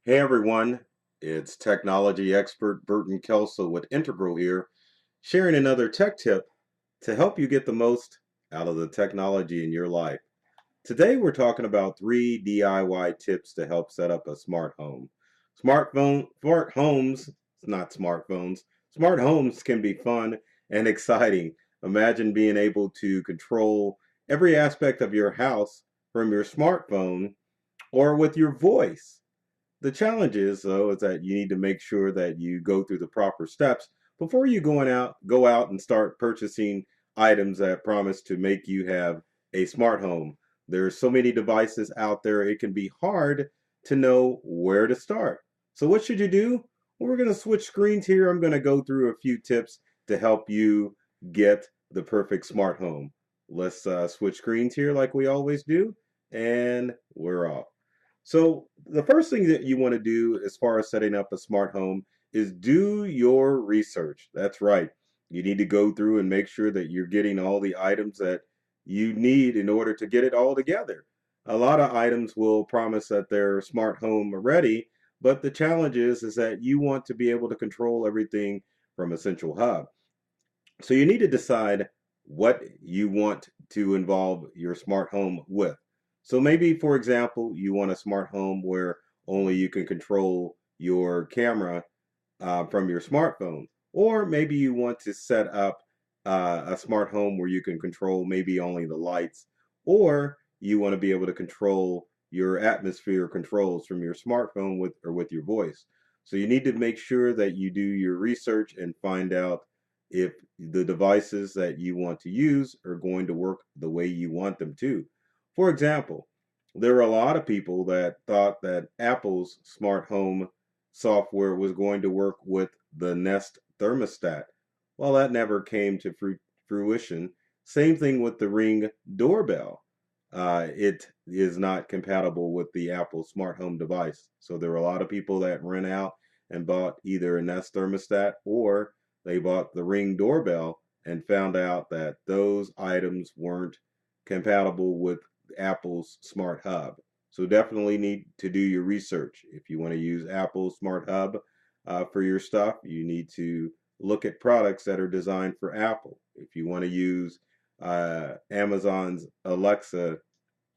Hey everyone, it's technology expert Burton Kelso with Integral here, sharing another tech tip to help you get the most out of the technology in your life. Today we're talking about 3 DIY tips to help set up a smart home. Smart homes, not smartphones, smart homes can be fun and exciting. Imagine being able to control every aspect of your house from your smartphone or with your voice. The challenge is, though, is that you need to make sure that you go through the proper steps before you go out and start purchasing items that promise to make you have a smart home. There's so many devices out there, it can be hard to know where to start. So what should you do? Well, we're going to switch screens here. I'm going to go through a few tips to help you get the perfect smart home. Let's switch screens here like we always do, and we're off. So the first thing that you want to do as far as setting up a smart home is do your research. That's right. You need to go through and make sure that you're getting all the items that you need in order to get it all together. A lot of items will promise that they're smart home ready, but the challenge is that you want to be able to control everything from a central hub. So you need to decide what you want to involve your smart home with. So maybe, for example, you want a smart home where only you can control your camera from your smartphone. Or maybe you want to set up a smart home where you can control maybe only the lights. Or you want to be able to control your atmosphere controls from your smartphone with your voice. So you need to make sure that you do your research and find out if the devices that you want to use are going to work the way you want them to. For example, there are a lot of people that thought that Apple's smart home software was going to work with the Nest thermostat. Well, that never came to fruition. Same thing with the Ring doorbell. It is not compatible with the Apple smart home device. So there are a lot of people that ran out and bought either a Nest thermostat or they bought the Ring doorbell and found out that those items weren't compatible with Apple's smart hub. So definitely need to do your research. If you want to use Apple's smart hub for your stuff, you need to look at products that are designed for Apple. If you want to use Amazon's Alexa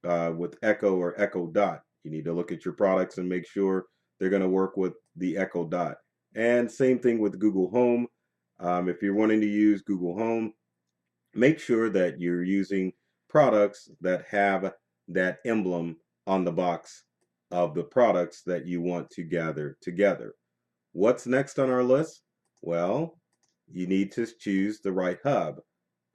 with Echo or Echo Dot, you need to look at your products and make sure they're going to work with the Echo Dot. And same thing with Google Home. If you're wanting to use Google Home, make sure that you're using products that have that emblem on the box of the products that you want to gather together. What's next on our list? Well, you need to choose the right hub.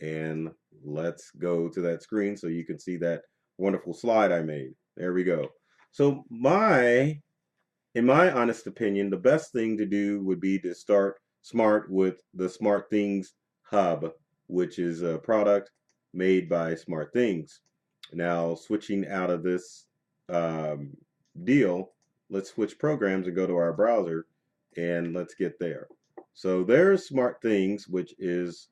And let's go to that screen so you can see that wonderful slide I made. There we go. So in my honest opinion, the best thing to do would be to start smart with the Smart Things Hub, which is a product made by Smart Things. Now, switching out of this um, deal, let's switch programs and go to our browser and let's get there. So there's Smart Things, which is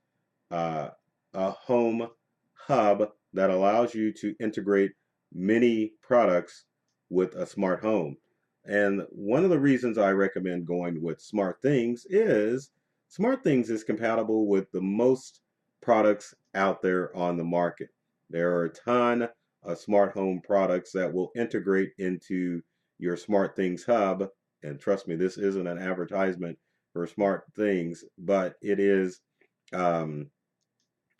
uh, a home hub that allows you to integrate many products with a smart home. And one of the reasons I recommend going with Smart Things is compatible with the most products out there on the market. There are a ton of smart home products that will integrate into your Smart Things hub. And trust me, this isn't an advertisement for Smart Things, but um,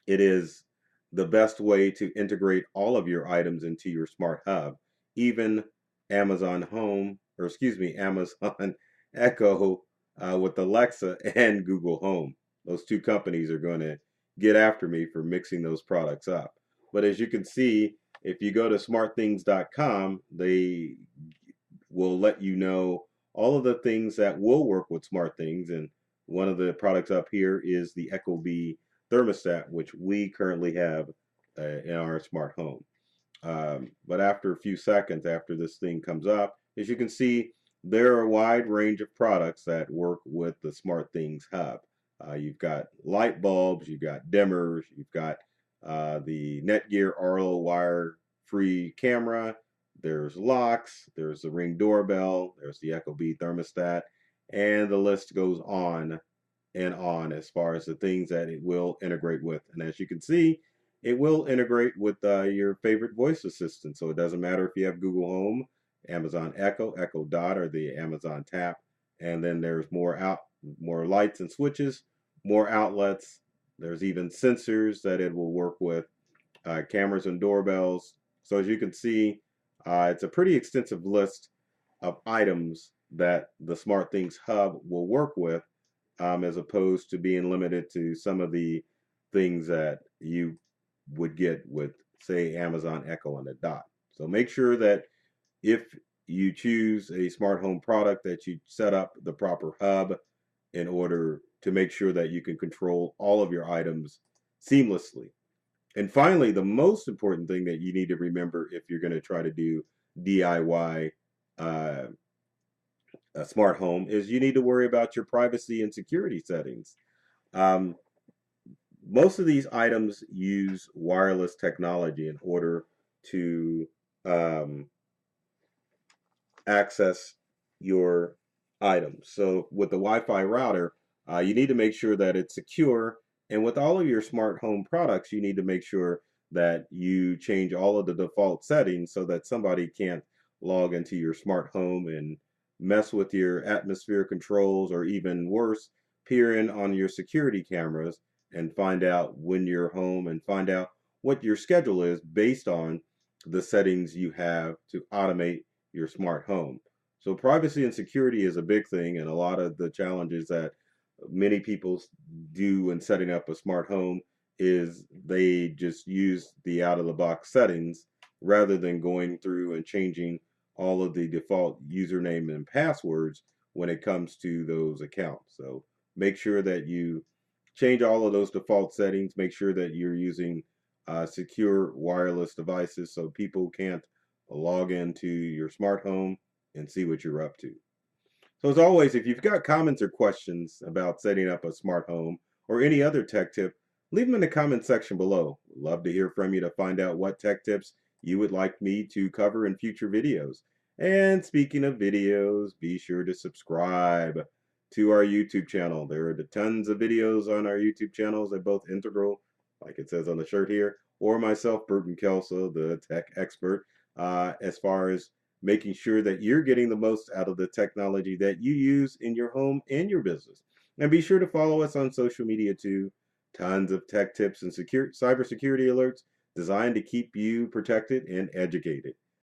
it is the best way to integrate all of your items into your smart hub. Even Amazon Home, or excuse me, Amazon Echo with Alexa and Google Home. Those two companies are going to get after me for mixing those products up. But as you can see, if you go to smartthings.com, they will let you know all of the things that will work with SmartThings. And one of the products up here is the Ecobee thermostat, which we currently have in our smart home. But after a few seconds after this thing comes up, as you can see, there are a wide range of products that work with the SmartThings hub. You've got light bulbs, you've got dimmers, you've got the Netgear Arlo wire-free camera, there's locks, there's the Ring doorbell, there's the Ecobee thermostat, and the list goes on and on as far as the things that it will integrate with. And as you can see, it will integrate with your favorite voice assistant. So it doesn't matter if you have Google Home, Amazon Echo, Echo Dot, or the Amazon Tap. And then there's more lights and switches, more outlets. There's even sensors that it will work with, cameras and doorbells. So as you can see, it's a pretty extensive list of items that the SmartThings Hub will work with, as opposed to being limited to some of the things that you would get with, say, Amazon Echo and the Dot. So make sure that if you choose a smart home product, that you set up the proper hub in order to make sure that you can control all of your items seamlessly. And finally, the most important thing that you need to remember if you're going to try to do DIY uh, a smart home is you need to worry about your privacy and security settings. Um, Most of these items use wireless technology in order to um, access your items. So with the Wi-Fi router, you need to make sure that it's secure. And with all of your smart home products, you need to make sure that you change all of the default settings so that somebody can't log into your smart home and mess with your atmosphere controls, or even worse, peer in on your security cameras and find out when you're home and find out what your schedule is based on the settings you have to automate your smart home. So privacy and security is a big thing, and a lot of the challenges that many people do in setting up a smart home is they just use the out-of-the-box settings rather than going through and changing all of the default username and passwords when it comes to those accounts. So make sure that you change all of those default settings. Make sure that you're using secure wireless devices so people can't log into your smart home and see what you're up to. So as always, if you've got comments or questions about setting up a smart home or any other tech tip, leave them in the comment section below. Love to hear from you to find out what tech tips you would like me to cover in future videos. And speaking of videos, be sure to subscribe to our YouTube channel. There are tons of videos on our YouTube channels that both Integral, like it says on the shirt here, or myself, Burton Kelso, the tech expert, as far as making sure that you're getting the most out of the technology that you use in your home and your business. And be sure to follow us on social media too. Tons of tech tips and cybersecurity alerts designed to keep you protected and educated.